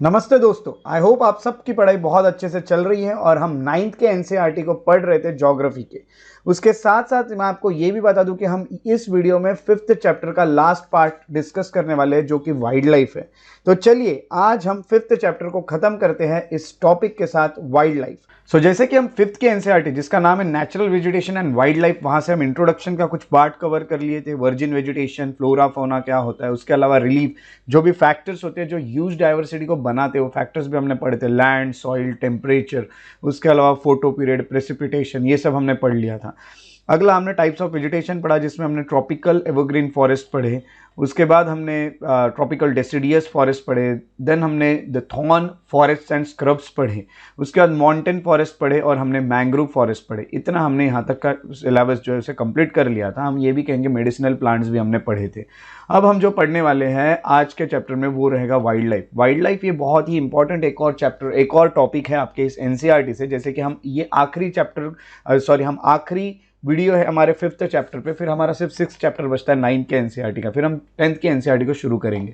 नमस्ते दोस्तों, I hope आप सबकी पढ़ाई बहुत अच्छे से चल रही है और हम नाइन्थ के एनसीईआरटी को पढ़ रहे थे ज्योग्राफी के। उसके साथ साथ मैं आपको ये भी बता दूं कि हम इस वीडियो में 5th चैप्टर का लास्ट पार्ट डिस्कस करने वाले हैं जो कि वाइल्ड लाइफ है। तो चलिए आज हम 5th चैप्टर को खत्म करते हैं इस टॉपिक के साथ, वाइल्ड लाइफ। जैसे कि हम 5th के एनसीईआरटी जिसका नाम है natural vegetation and wild life, वहां से हम इंट्रोडक्शन का कुछ पार्ट कवर कर लिए थे। वर्जिन वेजिटेशन, फ्लोरा फौना क्या होता है, उसके अलावा रिलीफ जो भी फैक्टर्स होते हैं जो ह्यूज डाइवर्सिटी को बनाते हैं, वो फैक्टर्स भी हमने पढ़े थे। लैंड, सॉइल, टेम्परेचर, उसके अलावा फोटो पीरियड, प्रेसिपिटेशन, ये सब हमने पढ़ लिया था। अगला हमने टाइप्स ऑफ वेजिटेशन पढ़ा जिसमें हमने ट्रॉपिकल एवरग्रीन फॉरेस्ट पढ़े। उसके बाद हमने ट्रॉपिकल डेसिडियस फॉरेस्ट पढ़े। देन हमने the thorn forest and scrubs पढ़े। उसके बाद माउंटेन फॉरेस्ट पढ़े और हमने मैंग्रोव फॉरेस्ट पढ़े। इतना हमने यहाँ तक का सिलेबस जो है उसे कंप्लीट कर लिया था। हम ये भी कहेंगे मेडिसिनल प्लांट्स भी हमने पढ़े थे। अब हम जो पढ़ने वाले हैं आज के चैप्टर में वो रहेगा वाइल्ड लाइफ। वाइल्ड लाइफ ये बहुत ही इंपॉर्टेंट एक और चैप्टर, एक और टॉपिक है आपके इस एनसीईआरटी से। जैसे कि हम ये आखिरी चैप्टर हम आखिरी वीडियो है हमारे 5th चैप्टर पे, फिर हमारा सिर्फ 6th चैप्टर बचता है 9th के एनसीईआरटी का, फिर हम 10th के एनसीईआरटी को शुरू करेंगे।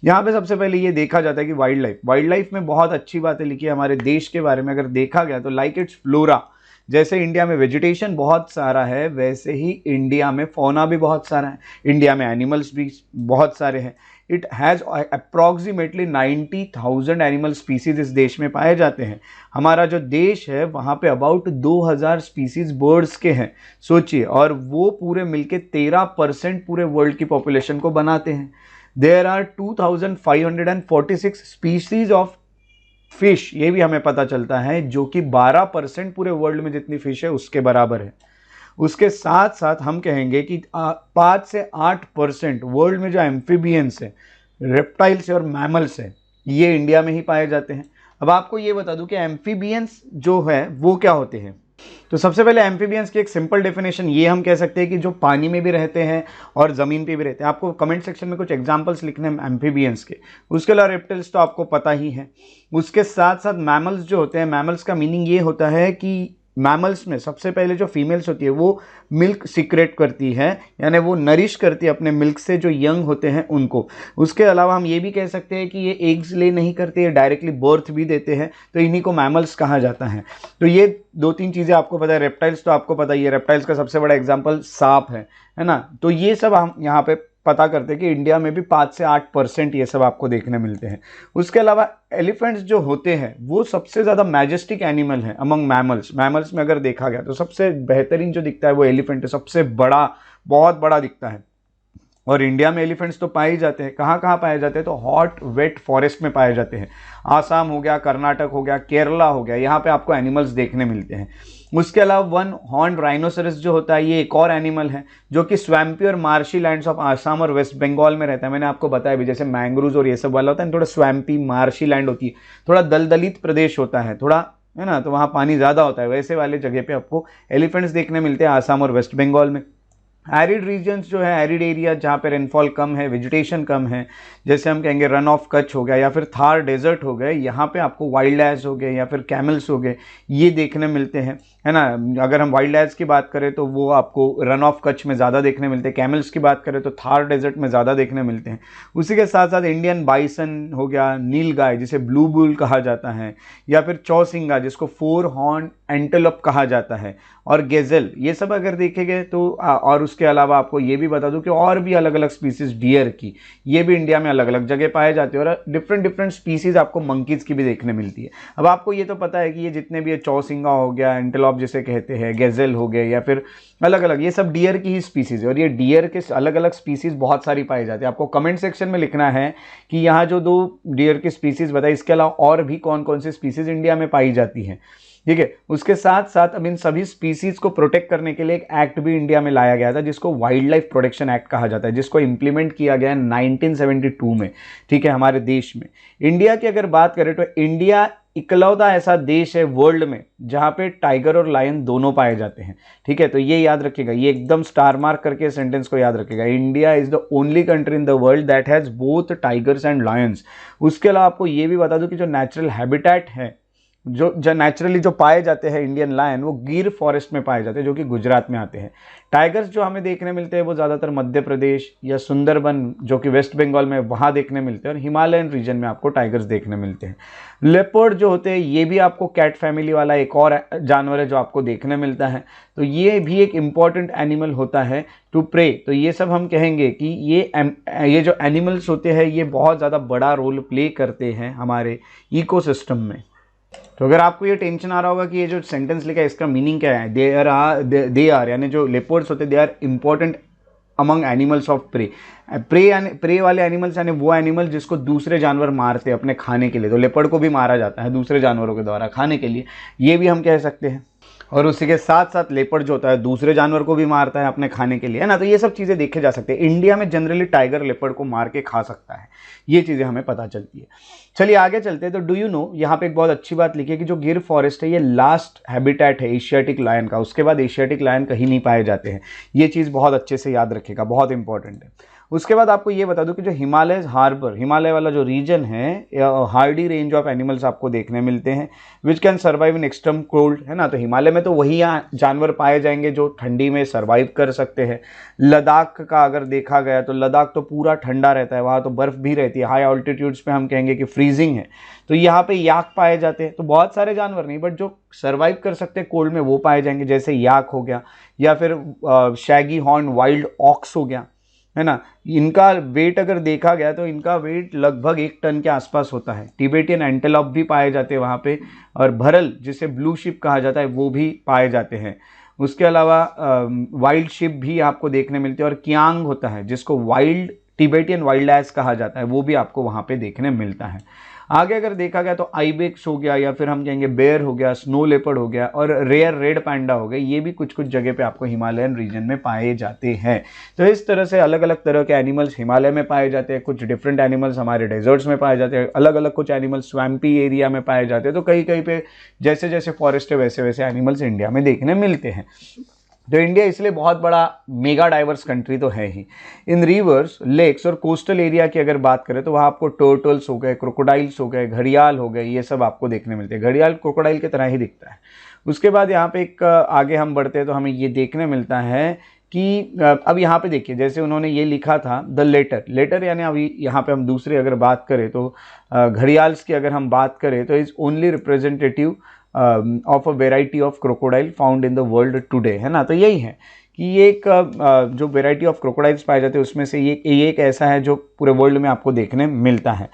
यहाँ पे सबसे पहले ये देखा जाता है कि वाइल्ड लाइफ में बहुत अच्छी बातें लिखी है हमारे देश के बारे में। अगर देखा गया तो लाइक इट्स फ्लोरा, जैसे इंडिया में वेजिटेशन बहुत सारा है वैसे ही इंडिया में फौना भी बहुत सारा है। इंडिया में एनिमल्स भी बहुत सारे हैं। It has approximately 90,000 animal species इस देश में पाए जाते हैं। हमारा जो देश है वहाँ पे अबाउट 2000 स्पीसीज बर्ड्स के हैं, सोचिए, और वो पूरे मिलके 13% पूरे वर्ल्ड की पॉपुलेशन को बनाते हैं। There are 2546 species of fish, ये भी हमें पता चलता है, जो कि 12% पूरे वर्ल्ड में जितनी फिश है उसके बराबर है। उसके साथ साथ हम कहेंगे कि 5 से 8% वर्ल्ड में जो एम्फीबियंस है, रेप्टाइल्स और मैमल्स है, ये इंडिया में ही पाए जाते हैं। अब आपको ये बता दूं कि एम्फीबियंस जो है वो क्या होते हैं। तो सबसे पहले एम्फीबियंस की एक सिंपल डेफिनेशन ये हम कह सकते हैं कि जो पानी में भी रहते हैं और ज़मीन पे भी रहते हैं। आपको कमेंट सेक्शन में कुछ एग्जांपल्स लिखने हैं एम्फीबियंस के। उसके अलावा रेप्टिल्स तो आपको पता ही है। उसके साथ साथ मैमल्स जो होते हैं, मैमल्स का मीनिंग ये होता है कि मैमल्स में सबसे पहले जो फीमेल्स होती है वो मिल्क सीक्रेट करती है, यानी वो नरिश करती है अपने मिल्क से जो यंग होते हैं उनको। उसके अलावा हम ये भी कह सकते हैं कि ये एग्स ले नहीं करते, ये डायरेक्टली बर्थ भी देते हैं, तो इन्हीं को मैमल्स कहा जाता है। तो ये 2-3 चीज़ें आपको पता है। रेप्टाइल्स तो आपको पता ही है, रेप्टाइल्स का सबसे बड़ा एग्जाम्पल सांप है ना। तो ये सब हम यहाँ पे पता करते हैं कि इंडिया में भी 5 से 8% ये सब आपको देखने मिलते हैं। उसके अलावा एलिफेंट्स जो होते हैं वो सबसे ज़्यादा मैजेस्टिक एनिमल है अमंग मैमल्स में अगर देखा गया तो सबसे बेहतरीन जो दिखता है वो एलिफेंट है। सबसे बड़ा, बहुत बड़ा दिखता है। और इंडिया में एलिफेंट्स तो पाए ही जाते हैं। कहाँ कहाँ पाए जाते हैं तो हॉट वेट फॉरेस्ट में पाए जाते हैं। आसाम हो गया, कर्नाटक हो गया, केरला हो गया, यहाँ पे आपको एनिमल्स देखने मिलते हैं। उसके अलावा 1 हॉर्न राइनोसरस जो होता है ये एक और एनिमल है जो कि स्वैम्पी और मार्शी लैंड्स ऑफ आसाम और वेस्ट बंगाल में रहता है। मैंने आपको बताया भी, जैसे मैंग्रोव्स और ये सब वाला होता है, थोड़ा स्वैम्पी मार्शी लैंड होती है, थोड़ा दलदलित प्रदेश होता है थोड़ा, है ना, तो वहाँ पानी ज़्यादा होता है। वैसे वाले जगह पे आपको एलिफेंट्स देखने मिलते हैं आसाम और वेस्ट बंगाल में। एरिड रीजन्स जो है, एरिड एरिया जहाँ पे रेनफॉल कम है, वेजिटेशन कम है, जैसे हम कहेंगे रन ऑफ कच्छ हो गया या फिर थार डेजर्ट हो गए, यहाँ पे आपको वाइल्ड एज हो गए या फिर कैमल्स हो गए, ये देखने मिलते हैं, है ना। अगर हम वाइल्ड एज की बात करें तो वो आपको रन ऑफ कच्छ में ज़्यादा देखने मिलते हैं। कैमल्स की बात करें तो थार डेजर्ट में ज़्यादा देखने मिलते हैं। उसी के साथ साथ इंडियन बाइसन हो गया, नील गाय जिसे ब्लू बुल कहा जाता है, या फिर चौसिंगा जिसको 4 हॉर्न एंटेलोप कहा जाता है, और गेजल, ये सब अगर देखेंगे तो और उसके अलावा आपको ये भी बता दूं कि और भी अलग अलग स्पीसीज डियर की, ये भी इंडिया में अलग अलग जगह पाए जाते हैं। और डिफरेंट स्पीसीज आपको मंकीज की भी देखने मिलती है। अब आपको ये तो पता है कि ये जितने भी चौसिंगा हो गया, एंटेलोप जिसे कहते हैं, गेजल हो गए, या फिर अलग अलग, ये सब डियर की ही स्पीसीज है। और ये डियर के अलग अलग स्पीसीज बहुत सारी पाई जाती है। आपको कमेंट सेक्शन में लिखना है कि यहाँ जो 2 डियर की स्पीसीज बताई, इसके अलावा और भी कौन कौन सी स्पीसीज इंडिया में पाई जाती हैं, ठीक है। उसके साथ साथ अब इन सभी स्पीसीज को प्रोटेक्ट करने के लिए एक एक्ट भी इंडिया में लाया गया था जिसको वाइल्ड लाइफ प्रोटेक्शन एक्ट कहा जाता है, जिसको इंप्लीमेंट किया गया है 1972 में, ठीक है, हमारे देश में। इंडिया की अगर बात करें तो इंडिया इकलौता ऐसा देश है वर्ल्ड में जहां पे टाइगर और लायन दोनों पाए जाते हैं, ठीक है। तो ये याद रखिएगा, ये एकदम स्टार मार्क करके सेंटेंस को याद रखिएगा। India is the only country in the world that has both tigers and Lions. उसके अलावा आपको ये भी बता दूं कि जो नेचुरल हैबिटेट है जो नेचुरली जो पाए जाते हैं इंडियन लायन, वो गिर फॉरेस्ट में पाए जाते हैं, जो कि गुजरात में आते हैं। टाइगर्स जो हमें देखने मिलते हैं वो ज़्यादातर मध्य प्रदेश या सुंदरबन जो कि वेस्ट बंगाल में, वहाँ देखने मिलते हैं, और हिमालयन रीजन में आपको टाइगर्स देखने मिलते हैं। लेपर्ड जो होते हैं ये भी आपको कैट फैमिली वाला एक और जानवर है जो आपको देखने मिलता है, तो ये भी एक इम्पॉर्टेंट एनिमल होता है टू प्रे। तो ये सब हम कहेंगे कि ये जो एनिमल्स होते हैं ये बहुत ज़्यादा बड़ा रोल प्ले करते हैं हमारे इकोसिस्टम में। तो अगर आपको ये टेंशन आ रहा होगा कि ये जो सेंटेंस लिखा है इसका मीनिंग क्या है, दे आर यानी जो लेपर्ड्स होते हैं they are important among animals of prey. Prey वाले एनिमल्स यानी वो एनिमल जिसको दूसरे जानवर मारते हैं अपने खाने के लिए, तो लेपर्ड को भी मारा जाता है दूसरे जानवरों के द्वारा खाने के लिए, ये भी हम कह सकते हैं। और उसी के साथ साथ लेपर्ड जो होता है दूसरे जानवर को भी मारता है अपने खाने के लिए, है ना। तो ये सब चीज़ें देखे जा सकते हैं। इंडिया में जनरली टाइगर लेपर्ड को मार के खा सकता है, ये चीज़ें हमें पता चलती है। चलिए आगे चलते हैं। तो डू यू नो, यहाँ पे एक बहुत अच्छी बात लिखी है कि जो गिर फॉरेस्ट है ये लास्ट हैबिटेट है एशियाटिक लायन का, उसके बाद एशियाटिक लायन कहीं नहीं पाए जाते हैं। ये चीज़ बहुत अच्छे से याद रखेगा, बहुत इंपॉर्टेंट है। उसके बाद आपको ये बता दूं कि जो हिमालय हार्बर, हिमालय वाला जो रीजन है, हार्डी रेंज ऑफ एनिमल्स आपको देखने मिलते हैं which can survive in extreme cold, है ना। तो हिमालय में तो वही जानवर पाए जाएंगे जो ठंडी में सर्वाइव कर सकते हैं। लद्दाख का अगर देखा गया तो लद्दाख तो पूरा ठंडा रहता है, वहाँ तो बर्फ़ भी रहती है, हाई ऑल्टीट्यूड्स पे हम कहेंगे कि फ्रीजिंग है। तो यहाँ पे याक पाए जाते हैं। तो बहुत सारे जानवर नहीं, बट जो सर्वाइव कर सकते हैं कोल्ड में वो पाए जाएंगे, जैसे याक हो गया या फिर शैगी हॉर्न वाइल्ड ऑक्स हो गया, है ना। इनका वेट अगर देखा गया तो इनका वेट लगभग 1 टन के आसपास होता है। टिबेटियन एंटेलॉप भी पाए जाते हैं वहाँ पे, और भरल जिसे ब्लू शिप कहा जाता है वो भी पाए जाते हैं। उसके अलावा वाइल्ड शिप भी आपको देखने मिलते हैं, और कियांग होता है जिसको वाइल्ड टिबेटियन वाइल्ड एस कहा जाता है, वो भी आपको वहाँ पे देखने मिलता है। आगे अगर देखा गया तो आइबेक्स हो गया, या फिर हम कहेंगे बेयर हो गया, स्नो लेपर्ड हो गया, और रेयर रेड पैंडा हो गया, ये भी कुछ कुछ जगह पे आपको हिमालयन रीजन में पाए जाते हैं। तो इस तरह से अलग अलग तरह के एनिमल्स हिमालय में पाए जाते हैं, कुछ डिफरेंट एनिमल्स हमारे डेजर्ट्स में पाए जाते हैं, अलग अलग कुछ एनिमल्स स्वैम्पी एरिया में पाए जाते हैं। तो कहीं कहीं पे जैसे जैसे फॉरेस्ट है वैसे वैसे एनिमल्स इंडिया में देखने मिलते हैं। तो इंडिया इसलिए बहुत बड़ा मेगा डाइवर्स कंट्री तो है ही। इन रिवर्स, लेक्स और कोस्टल एरिया की अगर बात करें तो वहाँ आपको टर्टल्स हो गए, क्रोकोडाइल्स हो गए, घड़ियाल हो गए, ये सब आपको देखने मिलते हैं। घड़ियाल क्रोकोडाइल की तरह ही दिखता है। उसके बाद यहाँ पे एक आगे हम बढ़ते हैं तो हमें ये देखने मिलता है कि अब यहाँ पे देखिए जैसे उन्होंने ये लिखा था द लेटर यानी अभी यहाँ पे हम दूसरी अगर बात करें तो घड़ियाल्स की अगर हम बात करें तो is only representative of a variety of crocodile found in the world today, है ना। तो यही है कि ये एक जो वेराइटी ऑफ क्रोकोडाइल्स पाए जाते हैं उसमें से ये एक ऐसा है जो पूरे वर्ल्ड में आपको देखने मिलता है।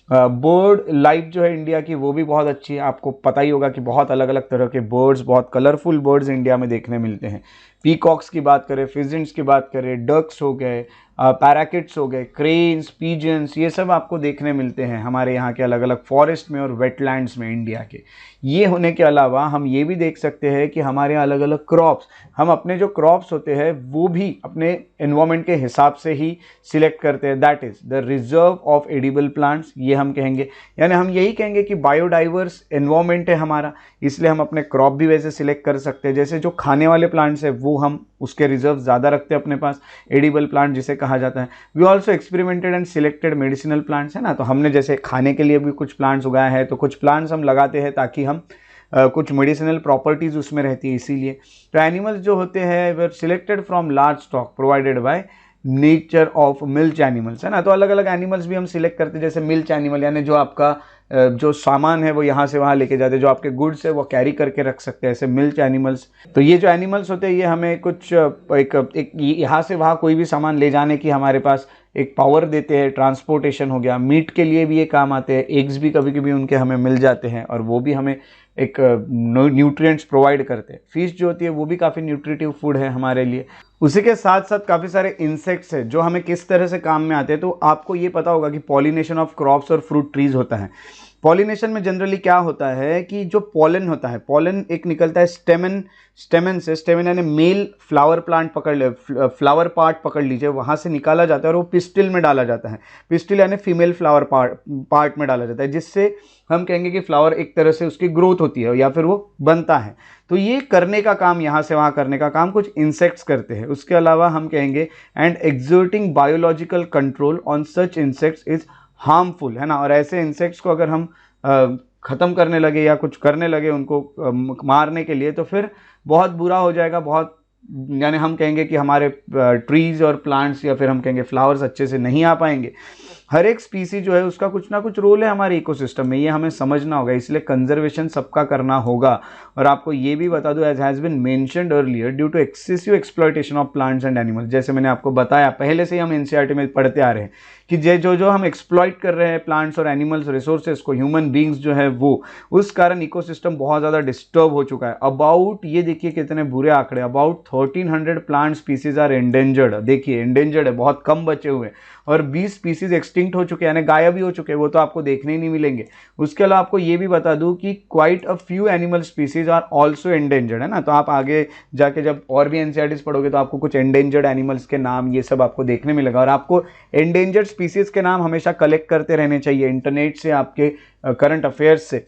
बर्ड लाइफ जो है इंडिया की वो भी बहुत अच्छी है। आपको पता ही होगा कि बहुत अलग अलग तरह के बर्ड्स, बहुत कलरफुल बर्ड्स इंडिया में देखने मिलते हैं। पीकॉक्स की बात करें, फिजेंट्स की बात करें, डक्स हो गए, पैराकिट्स हो गए, क्रेन्स, पीजन्स, ये सब आपको देखने मिलते हैं हमारे यहाँ के अलग अलग फॉरेस्ट में और वेटलैंड्स में इंडिया के। ये होने के अलावा हम ये भी देख सकते हैं कि हमारे यहाँ अलग अलग क्रॉप्स, हम अपने जो क्रॉप्स होते हैं वो भी अपने एनवायरनमेंट के हिसाब से ही सिलेक्ट करते हैं। That is the reserve of edible plants, ये हम कहेंगे। यानी हम यही कहेंगे कि बायोडाइवर्स एनवायरनमेंट है हमारा, इसलिए हम अपने क्रॉप भी वैसे सिलेक्ट कर सकते हैं। जैसे जो खाने वाले प्लांट्स है वो हम उसके रिजर्व ज़्यादा रखते हैं अपने पास, एडिबल प्लांट जिसे कहा जाता है। We also experimented and selected medicinal plants, है ना। तो हमने जैसे खाने के लिए भी कुछ प्लांट्स उगाए हैं, तो कुछ प्लांट्स हम लगाते हैं ताकि हम कुछ मेडिसिनल प्रॉपर्टीज़ उसमें रहती है इसीलिए। तो एनिमल्स जो होते हैं वे selected from large stock provided by nature of milch animals, है ना। तो अलग अलग एनिमल्स भी हम सिलेक्ट करते हैं, जैसे मिल्च एनिमल यानी जो आपका जो सामान है वो यहाँ से वहाँ लेके जाते हैं, जो आपके गुड्स है वो कैरी करके रख सकते हैं, ऐसे मिल्च एनिमल्स। तो ये जो एनिमल्स होते हैं ये हमें कुछ एक यहाँ से वहाँ कोई भी सामान ले जाने की हमारे पास एक पावर देते हैं। ट्रांसपोर्टेशन हो गया, मीट के लिए भी ये काम आते हैं, एग्स भी कभी कभी उनके हमें मिल जाते हैं और वो भी हमें एक न्यूट्रिएंट्स प्रोवाइड करते हैं। फिश जो होती है वो भी काफ़ी न्यूट्रिटिव फूड है हमारे लिए। उसी के साथ साथ काफ़ी सारे इंसेक्ट्स हैं जो हमें किस तरह से काम में आते हैं। तो आपको ये पता होगा कि पॉलिनेशन ऑफ क्रॉप्स और फ्रूट ट्रीज होता है। पॉलिनेशन में जनरली क्या होता है कि जो पॉलन होता है, पॉलन एक निकलता है स्टेमन से, स्टेमन यानी male flower plant flower part पकड़ लीजिए, वहाँ से निकाला जाता है और वो पिस्टिल में डाला जाता है। पिस्टिल यानी फीमेल फ्लावर पार्ट में डाला जाता है, जिससे हम कहेंगे कि फ्लावर एक तरह से उसकी ग्रोथ होती है या फिर वो बनता है। तो ये करने का काम, यहाँ से वहाँ करने का काम कुछ इंसेक्ट्स करते हैं। उसके अलावा हम कहेंगे and exerting biological control on such insects is harmful, है ना। और ऐसे इंसेक्ट्स को अगर हम ख़त्म करने लगे या कुछ करने लगे उनको मारने के लिए, तो फिर बहुत बुरा हो जाएगा। बहुत यानी हम कहेंगे कि हमारे ट्रीज़ और प्लांट्स या फिर हम कहेंगे फ्लावर्स अच्छे से नहीं आ पाएंगे। हर एक स्पीसी जो है उसका कुछ ना कुछ रोल है हमारे इकोसिस्टम में, ये हमें समझना होगा, इसलिए कंजर्वेशन सबका करना होगा। और आपको ये भी बता दूं, as has been mentioned earlier, due to excessive exploitation of plants and animals, जैसे मैंने आपको बताया पहले से ही हम एनसीईआरटी में पढ़ते आ रहे हैं कि जो हम एक्सप्लॉइट कर रहे हैं प्लांट्स और एनिमल्स रिसोर्सेज को, ह्यूमन बींग्स जो है वो, उस कारण इकोसिस्टम बहुत ज़्यादा डिस्टर्ब हो चुका है। अबाउट, ये देखिए कितने बुरे आंकड़े, about 1300 plant species are endangered. देखिए एंडेंजर्ड है, बहुत कम बचे हुए, और 20 स्पीसीज एक्सटिंक्ट हो चुके हैं, यानी गायब ही हो चुके हैं, वो तो आपको देखने ही नहीं मिलेंगे। उसके अलावा आपको ये भी बता दूं कि quite a few animal species are also endangered, है ना। तो आप आगे जाके जब और भी एनसीईआरटीज पढ़ोगे तो आपको कुछ एंडेंजर्ड एनिमल्स के नाम ये सब आपको देखने मिलेगा। और आपको एंडेंजर्ड स्पीसीज के नाम हमेशा कलेक्ट करते रहने चाहिए इंटरनेट से, आपके करंट अफेयर्स से।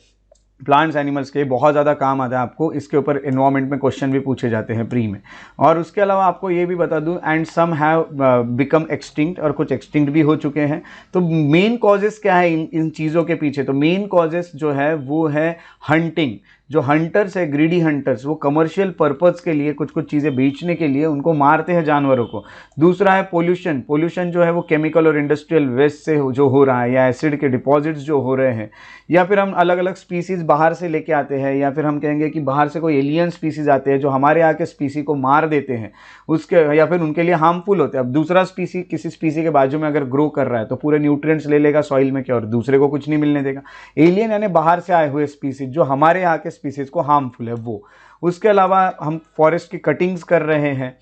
प्लांट्स एनिमल्स के बहुत ज़्यादा काम आता है आपको, इसके ऊपर एनवायरमेंट में क्वेश्चन भी पूछे जाते हैं प्री में। और उसके अलावा आपको ये भी बता दूं, and some have become extinct, और कुछ एक्सटिंक्ट भी हो चुके हैं। तो मेन कॉजेस क्या है इन चीज़ों के पीछे? तो मेन कॉजेस जो है वो है हंटिंग। जो हंटर्स है, ग्रीडी हंटर्स, वो कमर्शियल पर्पज़ के लिए कुछ कुछ चीज़ें बेचने के लिए उनको मारते हैं जानवरों को। दूसरा है पोल्यूशन। पोल्यूशन जो है वो केमिकल और इंडस्ट्रियल वेस्ट से जो हो रहा है, या एसिड के डिपॉजिट्स जो हो रहे हैं, या फिर हम अलग अलग स्पीसीज़ बाहर से लेके आते हैं, या फिर हम कहेंगे कि बाहर से कोई एलियन स्पीसीज़ आते हैं जो हमारे यहाँ के स्पीसी को मार देते हैं उसके, या फिर उनके लिए हार्मफुल होते हैं। अब दूसरा स्पीसी किसी स्पीसी के बाजू में अगर ग्रो कर रहा है तो पूरे न्यूट्रिएंट्स ले लेगा सॉइल में क्या, और दूसरे को कुछ नहीं मिलने देगा। एलियन यानी बाहर से आए हुए स्पीसीज जो हमारे यहाँ के स्पीसीज को हार्मफुल है वो। उसके अलावा हम फॉरेस्ट की कटिंग्स कर रहे हैं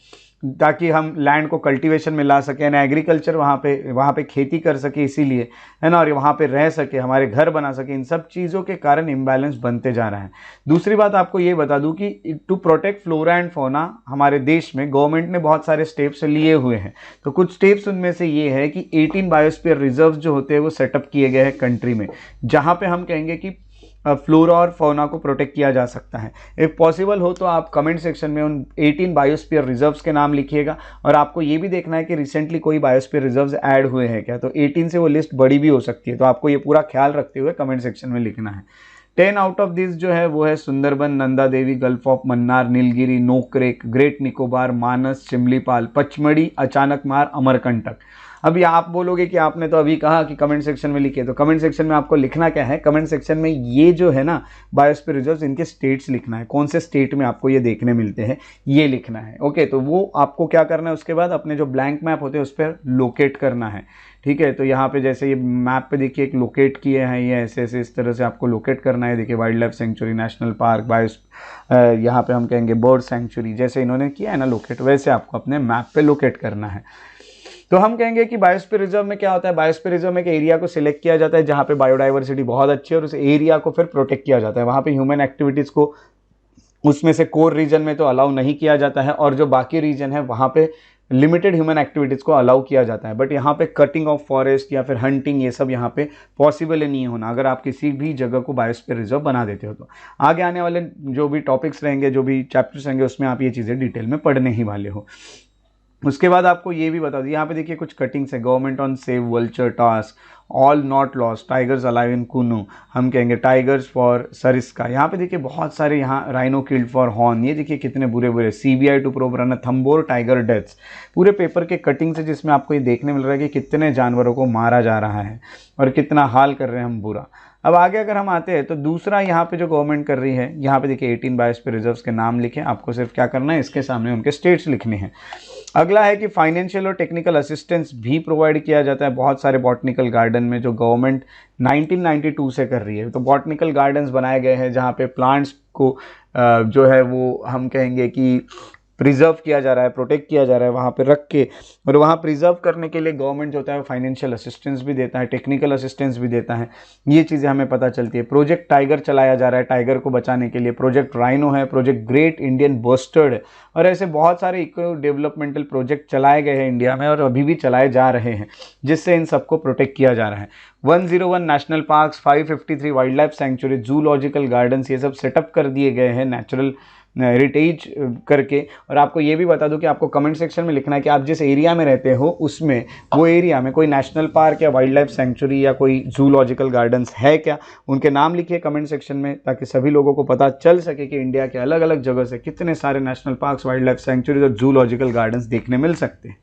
ताकि हम लैंड को कल्टीवेशन में ला सकें, ना एग्रीकल्चर वहाँ पे खेती कर सके, इसीलिए, है ना, और वहाँ पे रह सके, हमारे घर बना सके। इन सब चीज़ों के कारण इम्बैलेंस बनते जा रहा है। दूसरी बात आपको ये बता दूं कि to protect flora and fauna हमारे देश में गवर्नमेंट ने बहुत सारे स्टेप्स लिए हुए हैं। तो कुछ स्टेप्स उनमें से ये है कि 18 बायोस्फीयर रिजर्व्स जो होते हैं वो सेटअप किए गए हैं कंट्री में, जहाँ पे हम कहेंगे कि फ्लोरा और फौना को प्रोटेक्ट किया जा सकता है। इफ पॉसिबल हो तो आप कमेंट सेक्शन में उन 18 बायोस्फीयर रिजर्व्स के नाम लिखिएगा। और आपको ये भी देखना है कि रिसेंटली कोई बायोस्फीयर रिजर्व्स ऐड हुए हैं क्या, तो 18 से वो लिस्ट बड़ी भी हो सकती है, तो आपको ये पूरा ख्याल रखते हुए कमेंट सेक्शन में लिखना है। 10 आउट ऑफ दिस जो है वो है Sundarban, Nanda Devi, gulf of Mannar, Nilgiri, Nokrek, great Nicobar, Manas, Chimlipal, Pachmarhi, Achanakmar, Amarkantak. अभी आप बोलोगे कि आपने तो अभी कहा कि कमेंट सेक्शन में लिखे, तो कमेंट सेक्शन में आपको लिखना क्या है, कमेंट सेक्शन में ये जो है ना बायोस्फीयर रिजर्व्स, इनके स्टेट्स लिखना है, कौन से स्टेट में आपको ये देखने मिलते हैं ये लिखना है। ओके, तो वो आपको क्या करना है, उसके बाद अपने जो ब्लैंक मैप होते हैं उस पर लोकेट करना है। ठीक है, तो यहाँ पे जैसे ये मैप पे देखिए एक लोकेट किए हैं, ये ऐसे ऐसे इस तरह से आपको लोकेट करना है। देखिए wild life sanctuary, national park, यहाँ पे हम कहेंगे बर्ड सेंचुरी, जैसे इन्होंने किया है ना लोकेट, वैसे आपको अपने मैप पे लोकेट करना है। तो हम कहेंगे कि बायोस्फीयर रिजर्व में क्या होता है, बायोस्फीयर रिजर्व में एक एरिया को सिलेक्ट किया जाता है जहाँ पे बायोडाइवर्सिटी बहुत अच्छी है, और उस एरिया को फिर प्रोटेक्ट किया जाता है। वहाँ पे ह्यूमन एक्टिविटीज़ को उसमें से कोर रीजन में तो अलाउ नहीं किया जाता है, और जो बाकी रीजन है वहाँ पे लिमिटेड ह्यूमन एक्टिविटीज़ को अलाउ किया जाता है। बट यहाँ पे कटिंग ऑफ फॉरेस्ट या फिर हंटिंग ये सब यहाँ पे पॉसिबल ही नहीं होना, अगर आप किसी भी जगह को बायोस्फीयर रिजर्व बना देते हो तो। आगे आने वाले जो भी टॉपिक्स रहेंगे, जो भी चैप्टर्स रहेंगे, उसमें आप ये चीज़ें डिटेल में पढ़ने ही वाले हो। उसके बाद आपको ये भी बता दूं, यहाँ पे देखिए कुछ कटिंग्स है। Government on save vulture task, all not lost, tigers alive in कुनू, हम कहेंगे टाइगर्स फॉर सरिस्का। यहाँ पे देखिए बहुत सारे, यहाँ राइनो किल्ड फॉर हॉर्न, ये देखिए कितने बुरे बुरे। CBI to probe Ranthambore tiger deaths, पूरे पेपर के कटिंग्स है जिसमें आपको ये देखने मिल रहा है कि कितने जानवरों को मारा जा रहा है और कितना हाल कर रहे हैं हम बुरा। अब आगे अगर हम आते हैं तो दूसरा यहाँ पे जो गवर्नमेंट कर रही है, यहाँ पे देखिए 18 बायोस्फीयर रिजर्व्स के नाम लिखें। आपको सिर्फ क्या करना है, इसके सामने उनके स्टेट्स लिखने हैं। अगला है कि फाइनेंशियल और टेक्निकल असिस्टेंस भी प्रोवाइड किया जाता है बहुत सारे बॉटनिकल गार्डन में, जो गवर्नमेंट 1992 से कर रही है। तो बॉटनिकल गार्डन्स बनाए गए हैं जहाँ पे प्लांट्स को जो है वो हम कहेंगे कि प्रिजर्व किया जा रहा है, प्रोटेक्ट किया जा रहा है वहाँ पे रख के। और वहाँ प्रिजर्व करने के लिए गवर्नमेंट जो होता है फाइनेंशियल असिस्टेंस भी देता है, टेक्निकल असिस्टेंस भी देता है। ये चीज़ें हमें पता चलती है। प्रोजेक्ट टाइगर चलाया जा रहा है टाइगर को बचाने के लिए, प्रोजेक्ट राइनो है, प्रोजेक्ट ग्रेट इंडियन बस्टर्ड है, और ऐसे बहुत सारे इको डेवलपमेंटल प्रोजेक्ट चलाए गए हैं इंडिया में और अभी भी चलाए जा रहे हैं, जिससे इन सबको प्रोटेक्ट किया जा रहा है। 101 national parks, 553 wild life sanctuary, zoological gardens, ये सब सेटअप कर दिए गए हैं नेचुरल हेरिटेज करके। और आपको ये भी बता दूं कि आपको कमेंट सेक्शन में लिखना है कि आप जिस एरिया में रहते हो उसमें, वो एरिया में कोई नेशनल पार्क या वाइल्ड लाइफ सेंचुरी या कोई जूलॉजिकल गार्डन्स है क्या, उनके नाम लिखिए कमेंट सेक्शन में, ताकि सभी लोगों को पता चल सके कि इंडिया के अलग अलग जगह से कितने सारे national parks, wild life sanctuaries और जूलॉजिकल गार्डन्स देखने मिल सकते हैं।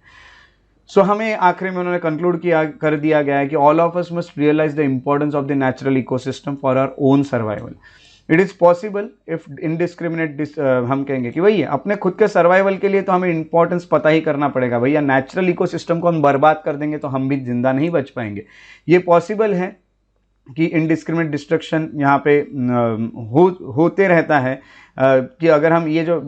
सो हमें आखिरी में उन्होंने कंक्लूड कर दिया गया है कि all of us must realise the importance of the natural ecosystem for our own survival. It is possible if indiscriminate, हम कहेंगे कि भैया अपने खुद के सर्वाइवल के लिए तो हमें इंपॉर्टेंस पता ही करना पड़ेगा। भैया नेचुरल इकोसिस्टम को हम बर्बाद कर देंगे तो हम भी जिंदा नहीं बच पाएंगे। ये पॉसिबल है कि इनडिस्क्रिमिनेट डिस्ट्रक्शन यहाँ पे होते रहता है, कि अगर हम ये जो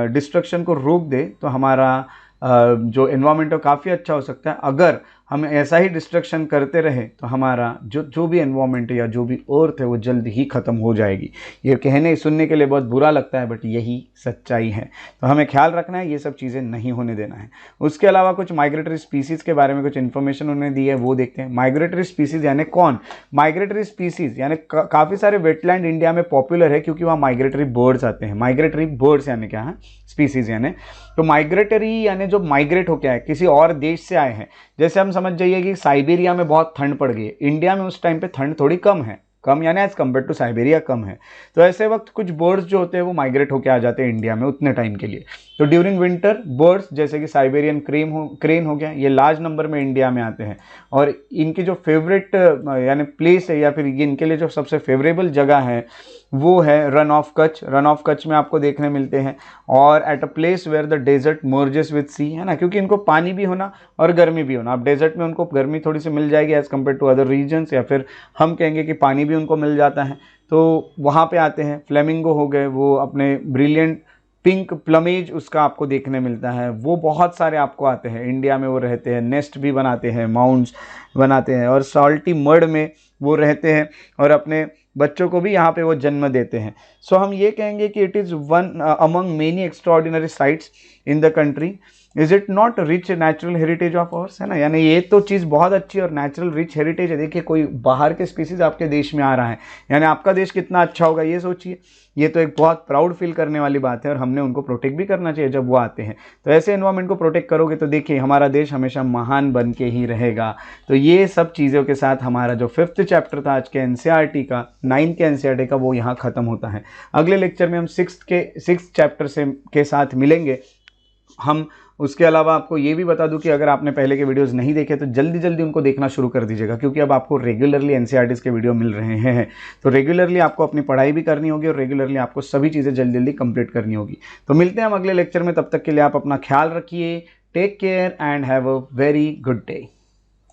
डिस्ट्रक्शन को रोक दे तो हमारा जो एनवायरनमेंट है काफ़ी अच्छा हो सकता है। अगर हम ऐसा ही डिस्ट्रक्शन करते रहे तो हमारा जो भी एनवायरनमेंट है या जो भी अर्थ है वो जल्द ही ख़त्म हो जाएगी। ये कहने सुनने के लिए बहुत बुरा लगता है, बट यही सच्चाई है। तो हमें ख्याल रखना है, ये सब चीज़ें नहीं होने देना है। उसके अलावा कुछ माइग्रेटरी स्पीसीज़ के बारे में कुछ इन्फॉर्मेशन उन्होंने दी है, वो देखते हैं। माइग्रेटरी स्पीसीज़ यानी कौन? माइग्रेटरी स्पीसीज़ यानी काफ़ी सारे वेटलैंड इंडिया में पॉपुलर है क्योंकि वहाँ माइग्रेटरी बर्ड्स आते हैं। माइग्रेटरी बर्ड्स यानी क्या है? स्पीसीज़ यानी, तो माइग्रेटरी यानी जो माइग्रेट हो क्या है, किसी और देश से आए हैं। जैसे हम समझ जाइए कि साइबेरिया में बहुत ठंड पड़ गई है, इंडिया में उस टाइम पे ठंड थोड़ी कम है, कम यानी एज कम्पेयर टू साइबेरिया कम है। तो ऐसे वक्त कुछ बर्ड्स जो होते हैं वो माइग्रेट होकर आ जाते हैं इंडिया में उतने टाइम के लिए। तो ड्यूरिंग विंटर बर्ड्स जैसे कि साइबेरियन क्रेन हो गया, ये लार्ज नंबर में इंडिया में आते हैं। और इनकी जो फेवरेट यानी प्लेस है या फिर इनके लिए जो सबसे फेवरेबल जगह है वो है run of Kutch. Run of Kutch में आपको देखने मिलते हैं। और at a place where the desert merges with sea, है ना, क्योंकि इनको पानी भी होना और गर्मी भी होना। अब डेजर्ट में उनको गर्मी थोड़ी सी मिल जाएगी as compared to other regions, या फिर हम कहेंगे कि पानी भी उनको मिल जाता है, तो वहाँ पे आते हैं। फ्लेमिंगो हो गए, वो अपने ब्रिलियंट पिंक प्लमेज उसका आपको देखने मिलता है, वो बहुत सारे आपको आते हैं इंडिया में। वो रहते हैं, नेस्ट भी बनाते हैं, माउंट्स बनाते हैं, और सॉल्टी मड में वो रहते हैं और अपने बच्चों को भी यहाँ पे वो जन्म देते हैं। सो हम ये कहेंगे कि it is one among many extraordinary sites in the country. Is it not rich natural heritage of hours, है ना, यानी ये तो चीज़ बहुत अच्छी और नेचुरल रिच हेरिटेज है। देखिए कोई बाहर के स्पीसीज आपके देश में आ रहा है, यानी आपका देश कितना अच्छा होगा ये सोचिए। ये तो एक बहुत प्राउड फील करने वाली बात है, और हमने उनको प्रोटेक्ट भी करना चाहिए जब वो आते हैं। तो ऐसे एनवायरनमेंट को प्रोटेक्ट करोगे तो देखिए हमारा देश हमेशा महान बन के ही रहेगा। तो ये सब चीज़ों के साथ हमारा जो 5th चैप्टर था आज के एनसीईआरटी का, 9th के एनसीईआरटी का, वो यहाँ ख़त्म होता है। अगले लेक्चर में हम 6th चैप्टर के साथ मिलेंगे हम। उसके अलावा आपको ये भी बता दूं कि अगर आपने पहले के वीडियोस नहीं देखे तो जल्दी जल्दी उनको देखना शुरू कर दीजिएगा, क्योंकि अब आपको रेगुलरली एनसीईआरटीज़ के वीडियो मिल रहे हैं। तो रेगुलरली आपको अपनी पढ़ाई भी करनी होगी और रेगुलरली आपको सभी चीज़ें जल्दी जल्दी कंप्लीट करनी होगी। तो मिलते हैं हम अगले लेक्चर में, तब तक के लिए आप अपना ख्याल रखिए। Take care and have a very good day.